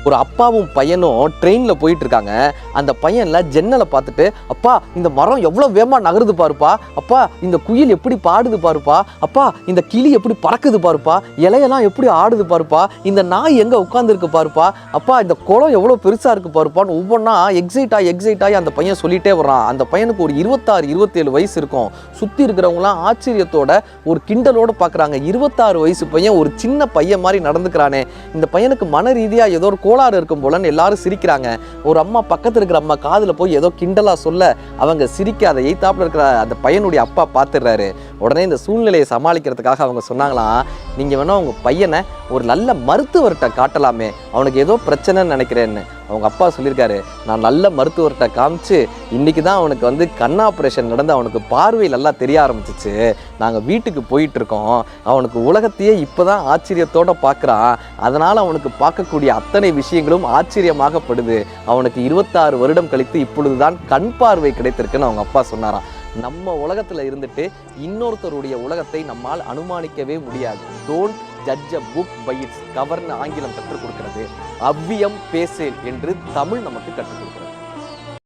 ஒரு அப்பாவும் பையனும் ட்ரெயினில் போயிட்டு இருக்காங்க. அந்த பையன்ல ஜன்னலை பார்த்துட்டு, அப்பா இந்த மரம் எவ்வளோ வேகமாக நகருது பாருப்பா, அப்பா இந்த குயில் எப்படி பாடுது பாருப்பா, அப்பா இந்த கிளி எப்படி பறக்குது பாருப்பா, இலையெல்லாம் எப்படி ஆடுது பாருப்பா, இந்த நாய் எங்கே உட்காந்துருக்கு பாருப்பா, அப்பா இந்த குளம் எவ்வளோ பெருசாக இருக்குது பாருப்பான்னு ஒவ்வொன்றா எக்ஸைட் ஆகி அந்த பையன் சொல்லிகிட்டே வர்றான். அந்த பையனுக்கு ஒரு 26-27 வயசு இருக்கும். சுற்றி இருக்கிறவங்களாம் ஆச்சரியத்தோட ஒரு கிண்டலோடு பார்க்குறாங்க. 26 வயசு பையன் ஒரு சின்ன பையன் மாதிரி நடந்துக்கிறானே, இந்த பையனுக்கு மன ரீதியாக ஏதோ ஒரு கோளாறு இருக்கும் போலன்னு எல்லாரும் சிரிக்கிறாங்க. ஒரு அம்மா பக்கத்தில் இருக்கிற அம்மா காதில் போய் ஏதோ கிண்டலா சொல்ல அவங்க சிரிக்க அதை எய்த்தாப்புல இருக்கிற அந்த பையனுடைய அப்பா பார்த்துடுறாரு. உடனே இந்த சூழ்நிலையை சமாளிக்கிறதுக்காக அவங்க சொன்னாங்களாம், நீங்கள் வேணா உங்கள் பையனை ஒரு நல்ல மருத்துவர்கிட்ட காட்டலாமே, அவனுக்கு ஏதோ பிரச்சனைன்னு நினைக்கிறேன்னு. அவங்க அப்பா சொல்லியிருக்காரு, நான் நல்ல மருத்துவர்கிட்ட காமிச்சு இன்றைக்கி தான் அவனுக்கு கண் ஆப்ரேஷன் நடந்து அவனுக்கு பார்வை நல்லா தெரிய ஆரம்பிச்சிச்சு. நாங்கள் வீட்டுக்கு போயிட்டுருக்கோம். அவனுக்கு உலகத்தையே இப்போ தான் ஆச்சரியத்தோடு பார்க்குறான். அதனால் அவனுக்கு பார்க்கக்கூடிய அத்தனை விஷயங்களும் ஆச்சரியமாகப்படுது. அவனுக்கு 26 வருடம் கழித்து இப்பொழுது தான் கண் பார்வை கிடைத்திருக்குன்னு அவங்க அப்பா சொன்னாராம். நம்ம உலகத்தில் இருந்துட்டு இன்னொருத்தருடைய உலகத்தை நம்மால் அனுமானிக்கவே முடியாது. Don't judge a book by its கவர்னு ஆங்கிலம் கற்றுக் கொடுக்கிறது. அவ்வியம் பேசேல் என்று தமிழ் நமக்கு கற்றுக் கொடுக்கிறது.